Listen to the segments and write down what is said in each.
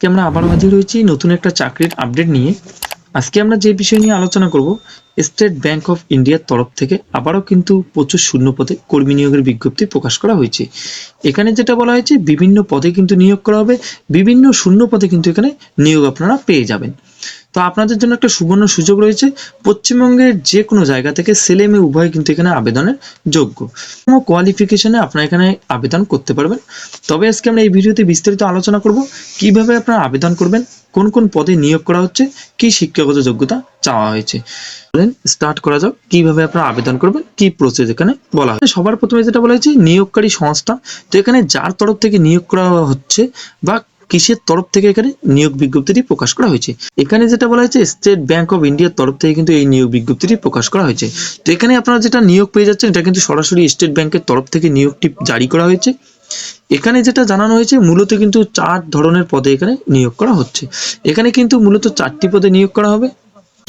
আজকে আমরা আবারও হাজির হয়েছি নতুন একটা চাকরির আপডেট নিয়ে। আজকে আমরা যে বিষয় নিয়ে আলোচনা করব, স্টেট ব্যাংক অফ ইন্ডিয়ার তরফ থেকে আবারও কিন্তু প্রচুর শূন্য পদে কর্মী নিয়োগের বিজ্ঞপ্তি প্রকাশ করা হয়েছে। এখানে যেটা বলা হয়েছে, বিভিন্ন পদে কিন্তু নিয়োগ করা হবে, বিভিন্ন শূন্য পদে কিন্তু এখানে নিয়োগ আপনারা পেয়ে যাবেন। তো আপনাদের জন্য একটা সুবর্ণ সুযোগ রয়েছে, পশ্চিমবঙ্গের যে কোনো জায়গা থেকে ছেলে মেয়ে উভয় কিন্তু এখানে আবেদনের যোগ্য। কোনো কোয়ালিফিকেশনে আপনারা এখানে আবেদন করতে পারবেন। তবে আজকে আমরা এই ভিডিওতে বিস্তারিত আলোচনা করব কিভাবে আপনারা আবেদন করবেন, কোন কোন পদে নিয়োগ করা হচ্ছে, কি শিক্ষাগত যোগ্যতা চাওয়া হয়েছে। স্টার্ট করা যাক, কিভাবে আপনারা আবেদন করবেন, কি প্রসেস এখানে বলা হয়। সবার প্রথমে যেটা বলা হয়েছে, নিয়োগকারী সংস্থা। তো এখানে যার তরফ থেকে নিয়োগ করা হচ্ছে বা কিসের তরফ থেকে এখানে নিয়োগ বিজ্ঞপ্তিটি প্রকাশ করা হয়েছে, এখানে যেটা বলা হয়েছে স্টেট ব্যাংক অফ ইন্ডিয়ার তরফ থেকে কিন্তু এই নিয়োগ বিজ্ঞপ্তিটি প্রকাশ করা হয়েছে। তো এখানে আপনারা যেটা নিয়োগ পেয়ে যাচ্ছেন, এটা কিন্তু সরাসরি স্টেট ব্যাংকের তরফ থেকে নিয়োগটি জারি করা হয়েছে। এখানে যেটা জানানো হয়েছে, মূলত কিন্তু 4 ধরনের পদে এখানে নিয়োগ করা হচ্ছে। এখানে কিন্তু মূলত 4টি পদে নিয়োগ করা হবে।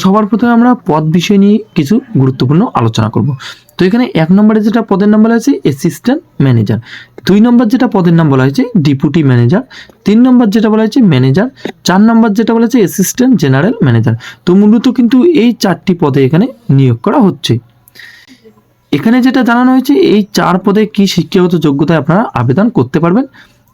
সবার প্রথমে আমরা পদ বিষয় নিয়ে কিছু গুরুত্বপূর্ণ আলোচনা করব। তো এখানে 1 নম্বরে যেটা পদের নাম বলা হয়েছে অ্যাসিস্ট্যান্ট ম্যানেজার, 2 নম্বর যেটা পদের নাম বলা হয়েছে ডেপুটি ম্যানেজার, 3 নম্বর যেটা বলা হয়েছে ম্যানেজার, 4 নম্বর যেটা বলা হয়েছে অ্যাসিস্ট্যান্ট জেনারেল ম্যানেজার। তো মূলত কিন্তু এই 4টি পদে এখানে নিয়োগ করা হচ্ছে। এখানে যেটা জানানো হয়েছে, এই 4 পদে কি শিক্ষাগত যোগ্যতায় আপনারা আবেদন করতে পারবেন।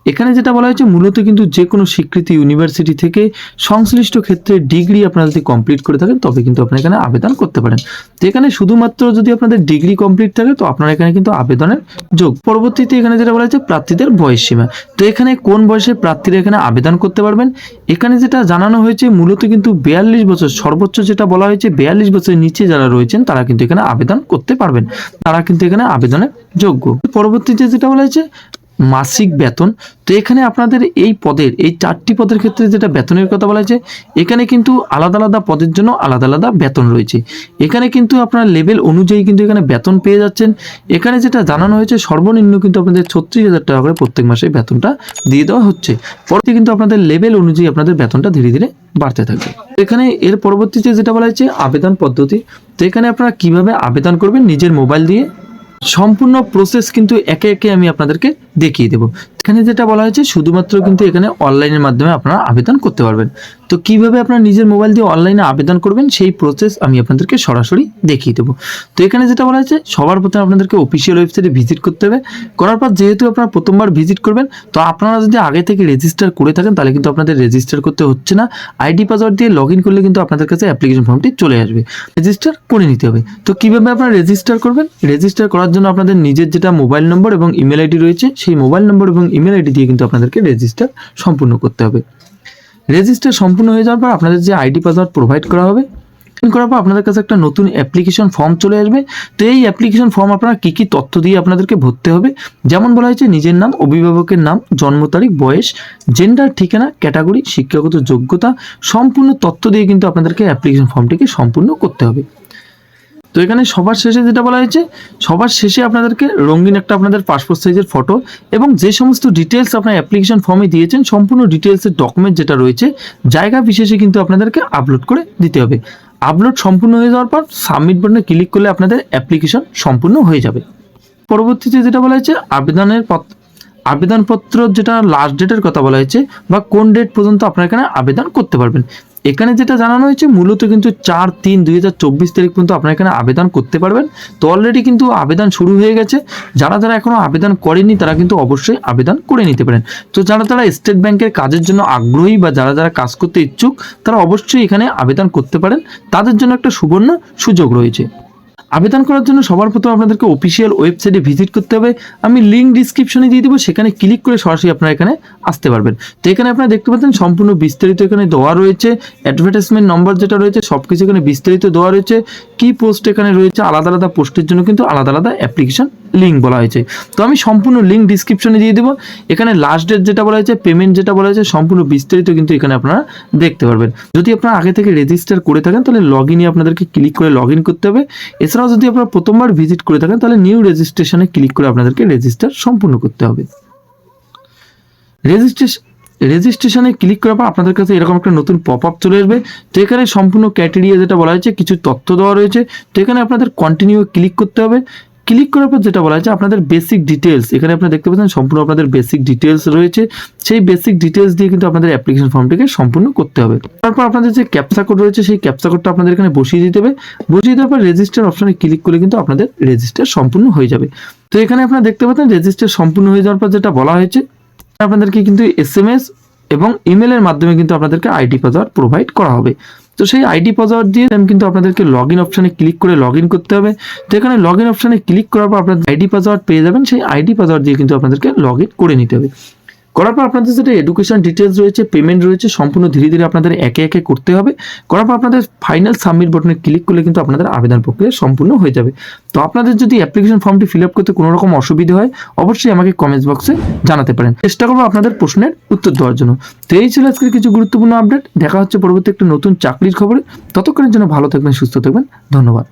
এখানে যেটা বলা হয়েছে, মূলত কিন্তু যে কোনো স্বীকৃতি ইউনিভার্সিটি থেকে সংশ্লিষ্ট ক্ষেত্রে ডিগ্রি আপনারা যদি কমপ্লিট করে থাকেন, তবে কিন্তু আপনারা এখানে আবেদন করতে পারেন। তো এখানে শুধুমাত্র যদি আপনাদের ডিগ্রি কমপ্লিট থাকে, তো আপনারা এখানে কিন্তু আবেদনের যোগ্য। পরবর্তীতে এখানে যেটা বলা হয়েছে প্রার্থীদের বয়স সীমা। তো এখানে কোন বয়সে প্রার্থীরা এখানে আবেদন করতে পারবেন, এখানে যেটা জানানো হয়েছে, মূলত কিন্তু 42 বছর, সর্বোচ্চ যেটা বলা হয়েছে 42 বছরের নিচে যারা রয়েছেন তারা কিন্তু এখানে আবেদন করতে পারবেন, তারা কিন্তু এখানে আবেদনের যোগ্য। পরবর্তীতে যেটা বলা হয়েছে মাসিক বেতন। তো এখানে আপনাদের এই পদের, এই 4টি পদের ক্ষেত্রে যেটা বেতনের কথা বলা হয়েছে, এখানে কিন্তু আলাদা আলাদা পদের জন্য আলাদা আলাদা বেতন রয়েছে। এখানে কিন্তু আপনার লেভেল অনুযায়ী কিন্তু এখানে বেতন পেয়ে যাচ্ছেন। এখানে যেটা জানানো হয়েছে, সর্বনিম্ন কিন্তু আপনাদের 36,000 টাকা করে প্রত্যেক মাসে বেতনটা দিয়ে দেওয়া হচ্ছে। পরবর্তী কিন্তু আপনাদের লেভেল অনুযায়ী আপনাদের বেতনটা ধীরে ধীরে বাড়তে থাকবে। এখানে এর পরবর্তীতে যেটা বলা হয়েছে আবেদন পদ্ধতি। তো এখানে আপনারা কিভাবে আবেদন করবেন নিজের মোবাইল দিয়ে, সম্পূর্ণ প্রসেস কিন্তু একে একে আমি আপনাদেরকে দেখিয়ে দেবো। এখানে যেটা বলা হয়েছে, শুধুমাত্র কিন্তু এখানে অনলাইনের মাধ্যমে আপনারা আবেদন করতে পারবেন। তো কিভাবে আপনারা নিজের মোবাইল দিয়ে অনলাইনে আবেদন করবেন, সেই প্রসেস আমি আপনাদেরকে সরাসরি দেখিয়ে দেবো। তো এখানে যেটা বলা হয়েছে, সবার প্রথমে আপনাদেরকে অফিসিয়াল ওয়েবসাইটে ভিজিট করতে হবে। করার পর যেহেতু আপনারা প্রথমবার ভিজিট করবেন, তো আপনারা যদি আগে থেকে রেজিস্টার করে থাকেন, তাহলে কিন্তু আপনাদের রেজিস্টার করতে হচ্ছে না। আইডি পাসওয়ার্ড দিয়ে লগ ইন করলে কিন্তু আপনাদের কাছে অ্যাপ্লিকেশন ফর্মটি চলে আসবে, রেজিস্টার করে নিতে হবে। তো কিভাবে আপনারা রেজিস্টার করবেন, রেজিস্টার করার জন্য আপনাদের নিজের যেটা মোবাইল নম্বর এবং ইমেল আইডি রয়েছে, সেই মোবাইল নম্বর এবং ইমেল আইডি দিয়ে কিন্তু আপনাদেরকে রেজিস্টার সম্পূর্ণ করতে হবে। রেজিস্টার সম্পূর্ণ হয়ে যাওয়ার পর আপনাদের যে আইডি পাসওয়ার্ড প্রোভাইড করা হবে, করার পর আপনাদের কাছে একটা নতুন অ্যাপ্লিকেশন ফর্ম চলে আসবে। তো এই অ্যাপ্লিকেশন ফর্ম আপনারা কী কী তথ্য দিয়ে আপনাদেরকে ভরতে হবে, যেমন বলা হয়েছে নিজের নাম, অভিভাবকের নাম, জন্ম তারিখ, বয়স, জেন্ডার, ঠিকানা, ক্যাটাগরি, শিক্ষাগত যোগ্যতা, সম্পূর্ণ তথ্য দিয়ে কিন্তু আপনাদেরকে অ্যাপ্লিকেশন ফর্মটিকে সম্পূর্ণ করতে হবে। তো এখানে সবার শেষে যেটা বলা হয়েছে, সবার শেষে আপনাদেরকে রঙিন একটা আপনাদের পাসপোর্ট সাইজের ফটো এবং যে সমস্ত ডিটেলস আপনার অ্যাপ্লিকেশন ফর্মে দিয়েছেন, সম্পূর্ণ ডিটেলসের ডকুমেন্ট যেটা রয়েছে জায়গা বিশেষে কিন্তু আপনাদেরকে আপলোড করে দিতে হবে। আপলোড সম্পূর্ণ হয়ে যাওয়ার পর সাবমিট বাটনে ক্লিক করলে আপনাদের অ্যাপ্লিকেশন সম্পূর্ণ হয়ে যাবে। পরবর্তীতে যেটা বলা হয়েছে আবেদনপত্র যেটা লাস্ট ডেটের কথা বলা হয়েছে, বা কোন ডেট পর্যন্ত আপনারা এখানে আবেদন করতে পারবেন। এখানে যেটা জানানো হয়েছে, মূলত কিন্তু 4/3/2024 তারিখ পর্যন্ত আপনারা এখানে আবেদন করতে পারবেন। তো অলরেডি কিন্তু আবেদন শুরু হয়ে গেছে। যারা যারা এখনো আবেদন করেনি, তারা কিন্তু অবশ্যই আবেদন করে নিতে পারেন। তো যারা যারা স্টেট ব্যাংকের কাজের জন্য আগ্রহী বা যারা যারা কাজ করতে ইচ্ছুক, তারা অবশ্যই এখানে আবেদন করতে পারেন। তাদের জন্য একটা সুবর্ণ সুযোগ রয়েছে। আবেদন করার জন্য সবার প্রথমে আপনাদেরকে অফিসিয়াল ওয়েবসাইটে ভিজিট করতে হবে। আমি লিঙ্ক ডিসক্রিপশনে দিয়ে দেবো, সেখানে ক্লিক করে সরাসরি আপনারা এখানে আসতে পারবেন। তো এখানে আপনারা দেখতে পাচ্ছেন সম্পূর্ণ বিস্তারিত এখানে দেওয়া রয়েছে। অ্যাডভার্টাইজমেন্ট নম্বর যেটা রয়েছে, সব কিছু এখানে বিস্তারিত দেওয়া রয়েছে। কি পোস্ট এখানে রয়েছে, আলাদা আলাদা পোস্টের জন্য কিন্তু আলাদা আলাদা অ্যাপ্লিকেশন লিঙ্ক বলা হয়েছে। তো আমি সম্পূর্ণ লিঙ্ক ডিসক্রিপশনে দিয়ে দেবো। এখানে লাস্ট ডেট যেটা বলা হয়েছে, পেমেন্ট যেটা বলা হয়েছে, সম্পূর্ণ বিস্তারিত কিন্তু এখানে আপনারা দেখতে পারবেন। যদি আপনারা আগে থেকে রেজিস্টার করে থাকেন, তাহলে লগ ইনে আপনাদেরকে ক্লিক করে লগ ইন করতে হবে। এছাড়াও যদি আপনারা প্রথমবার ভিজিট করে থাকেন, তাহলে নিউ রেজিস্ট্রেশনে ক্লিক করে আপনাদেরকে রেজিস্টার সম্পূর্ণ করতে হবে। রেজিস্ট্রেশনে ক্লিক করার পর আপনাদের কাছে এরকম একটা নতুন পপ আপ চলে আসবে। তো এখানে সম্পূর্ণ ক্রাইটেরিয়া যেটা বলা হয়েছে, কিছু তথ্য দেওয়া রয়েছে। তো এখানে আপনাদের কন্টিনিউ ক্লিক করতে হবে। ক্লিক করার পর যেটা বলা হয়েছে আপনাদের বেসিক ডিটেলস, এখানে আপনারা দেখতে পাচ্ছেন সম্পূর্ণ আপনাদের বেসিক ডিটেলস রয়েছে। সেই বেসিক ডিটেলস দিয়ে কিন্তু আপনাদের অ্যাপ্লিকেশন ফর্মটিকে সম্পূর্ণ করতে হবে। তারপর আপনাদের যে ক্যাপচা কোড রয়েছে সেই ক্যাপচা কোডটা আপনাদের এখানে বসিয়ে দিতে হবে। বসিয়ে দেওয়ার পর রেজিস্টার অপশনে ক্লিক করলে কিন্তু আপনাদের রেজিস্টার সম্পূর্ণ হয়ে যাবে। তো এখানে আপনারা দেখতে পাচ্ছেন রেজিস্টার সম্পূর্ণ হয়ে যাওয়ার পর যেটা বলা হয়েছে আপনাদেরকে কিন্তু SMS এবং ইমেলের মাধ্যমে কিন্তু আপনাদেরকে আইডি পাসওয়ার্ড প্রোভাইড করা হবে। তো সেই আইডি পাসওয়ার্ড দিয়ে কিন্তু আপনাদেরকে লগ ইন অপশানে ক্লিক করে লগ ইন করতে হবে। তো এখানে লগ ইন অপশানে ক্লিক করার পর আপনাদের আইডি পাসওয়ার্ড পেয়ে যাবেন। সেই আইডি পাসওয়ার্ড দিয়ে কিন্তু আপনাদেরকে লগ ইন করে নিতে হবে। করার পর আপনাদের যেটা এডুকেশন ডিটেলস রয়েছে, পেমেন্ট রয়েছে, সম্পূর্ণ ধীরে ধীরে আপনাদের একে একে করতে হবে। করার পর আপনাদের ফাইনাল সাবমিট বাটনে ক্লিক করলে কিন্তু আপনাদের আবেদন প্রক্রিয়া সম্পূর্ণ হয়ে যাবে। তো আপনাদের যদি অ্যাপ্লিকেশন ফর্মটি ফিল আপ করতে কোনো রকম অসুবিধা হয় অবশ্যই আমাকে কমেন্টস বক্সে জানাতে পারেন, চেষ্টা করবো আপনাদের প্রশ্নের উত্তর দেওয়ার জন্য। তো এই ছিল আজকের কিছু গুরুত্বপূর্ণ আপডেট। দেখা হচ্ছে পরবর্তী একটা নতুন চাকরির খবরে। ততক্ষণের জন্য ভালো থাকবেন, সুস্থ থাকবেন, ধন্যবাদ।